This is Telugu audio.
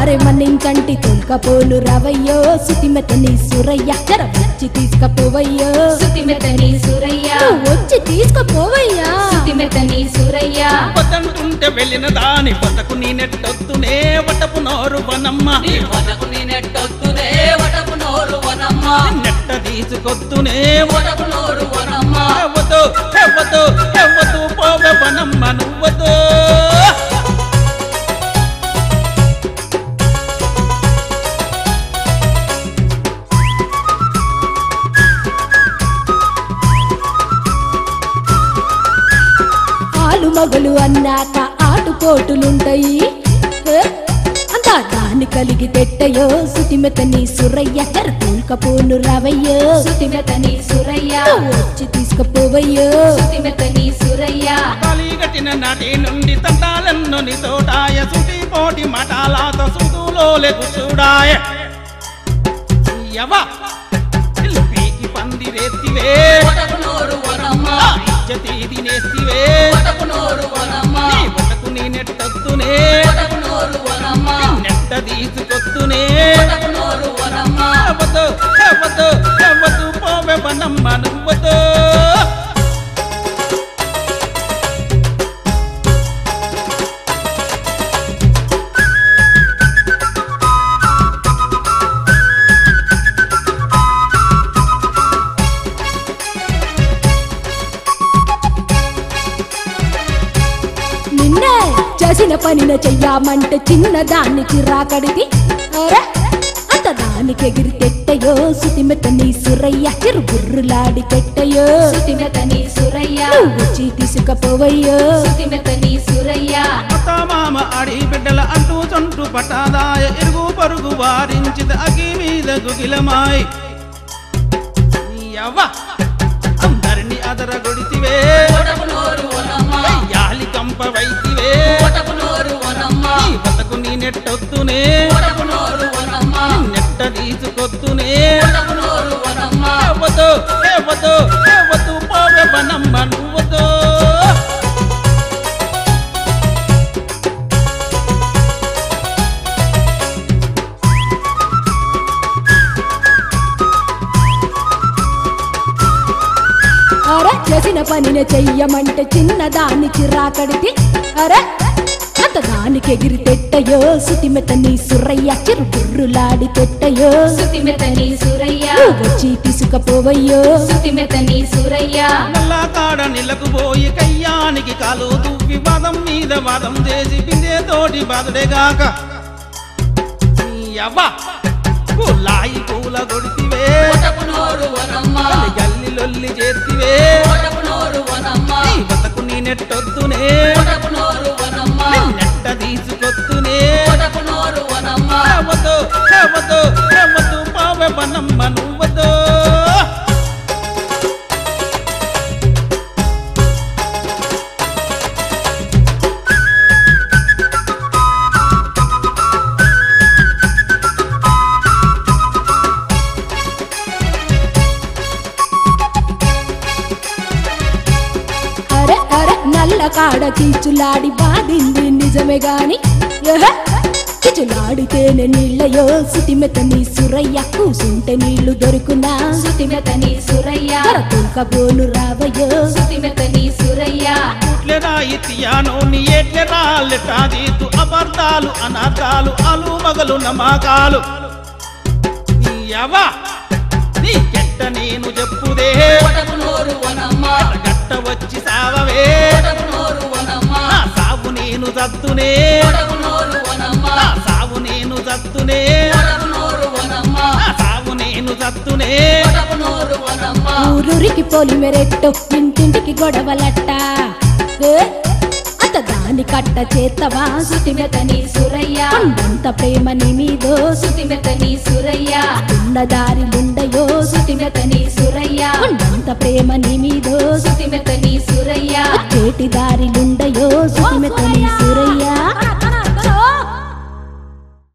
అరే మన్నించంటి తొలకపోలు రవయ్యో సుతిమెతని సురయ్య జర వచ్చి తీసుకపోవయ్యో సుతిమెతని సురయ్య వచ్చి తీసుకపోవయ్యా సుతిమెతని సురయ్య వదంటుంటే వెళ్ళిన దాని వదకు నీ నెట్టొత్తునే వటపు నోరు వనమ్మ నీ వదకు నీ నెట్టొత్తునే వటపు నోరు వనమ్మ నెట్ట తీసుకొత్తునే వటపు నోరు వనమ్మ వద్దు వద్దు వద్దు పోవే వనమ్మ నువ్వదు ఆలు మగలు అన్నాక ఆటుపోటులుంటాయి అంతా దాన్ని కలిగి తెట్టయో సుతిమెతని సురయ్య జర తోల్కపోను రవయ్యో సుతిమెతని సురయ్య వచ్చి తీసుకపోవయ్యో సుతిమెతని సురయ్య కలిగట్టిన నాటి నుండి తంటాలెన్నో నీ తోటాయ సుటి పోటి మటాలాత సుతులోలే కూర్చుడాయ యవ పీకి పందిరేత్తివే వటపు నోరు వనమ్మ ఇజ్జతి తినేస్తివే వటపు నోరు వనమ్మ నీ వటకు నీ నెట్టొత్తునే వటపు నోరు వనమ్మ నెట్ట తీసుకొత్తునే వటపు నోరు వనమ్మ వద్దు వద్దు వద్దు పోవే వనమ్మ నువ్వదు నిన్నే చేసిన పనిన చెయ్యామంటే చిన్నదాన్ని చిరాకడిది అరే అంత దానికి ఎగిరి తెట్టయో సుతిమెతని సురయ్య చిరు బుర్రులాడి తెట్టయో సుతిమెతని సురయ్య వచ్చి తీసుకపోవయ్యో సుతిమెతని సురయ్య అత్త మామ అడి బిడ్డల అంటూ చంటు పటాదాయ ఇరుగు పరుగు వారించిద అగి మీద గుగిలమాయ్ యవ్వ అందరిని అదరగొడితివే వటపు నోరు వనమ్మ యాలి కంప వైతివే వటపు నోరు వనమ్మ నీ బతకు నీ నెట్టొత్తునే వటపు నోరు వనమ్మ నెట్ట తీసుకొత్తునే వటపు నోరు వనమ్మ వద్దు వద్దు వద్దు పోవే వనమ్మ నువ్వదు అరే చేసిన పనిని చెయ్యమంటే చిన్నదాన్ని చిరాకడిది అరే అంత దానికి ఎగిరి తెట్టయో సుతిమెతని సురయ్య చిరు బుర్రులాడి తెట్టయో సుతిమెతని సురయ్య వచ్చి తీసుకపోవయ్యో సుతిమెతని సురయ్య నల్లా కాడ నిలకు పోయి కయ్యానికి కాలు దువ్వి వాదం మీద వాదం చేసి బిందే తోటి బాధడేగాక యవ్వ పుల్లాయి పూల కొడితివే వటపు నోరు వనమ్మ గల్లి లొల్లి చేతివే వటపు నోరు వనమ్మ నీ బతకు నీ నెట్టొత్తునే వటపు నోరు వనమ్మ నెట్ట తీసుకొత్తునే వటపు నోరు వనమ్మ వద్దు వద్దు వద్దు పావే వనమ్మ నువ్వదు అరే అరే నల్ల కాడ కీచులాడి బాధింది నిజమే గాని కిచులాడితేనే నీళ్ళయో సుతిమెతని సురయ్య కూసుంటే నీళ్లు దొరుకునా సుతిమెతని సురయ్య తొలకపోను రావయ్యో సుతిమెతని సురయ్య ఎట్లెరా ఇతియానో నీ ఎట్లెరా లెటాదీతు అబర్దాలు అనార్థాలు అలు మగలు నమ్మకాలు యవ్వ నీ కెట్ట నేను చెప్పుదే వటపు నోరు వనమ్మ గట్ట వచ్చి సావవే వటపు నోరు వనమ్మ నా సావు నేను చత్తునే వటపు నోరు వనమ్మ నా సావు నేను చత్తునే వటపు నోరు వనమ్మ నా సావు నేను చత్తునే వటపు నోరు వనమ్మ ఊరూరికి పోలి మెరెట్టో ఇంటింటికి గొడవలట్ట అంత దాని కట్ట చేతవా సుతిమెతని సురయ్య కొండంత ప్రేమ నీ మీదో సుతిమెతని సురయ్య ఉన్న దారిలుండయో సుతిమెతని సురయ్య కొండంత ప్రేమ నీ మీదో సుతిమెతని సురయ్య చేటి దారిలుండయో సుతిమెతని సురయ్య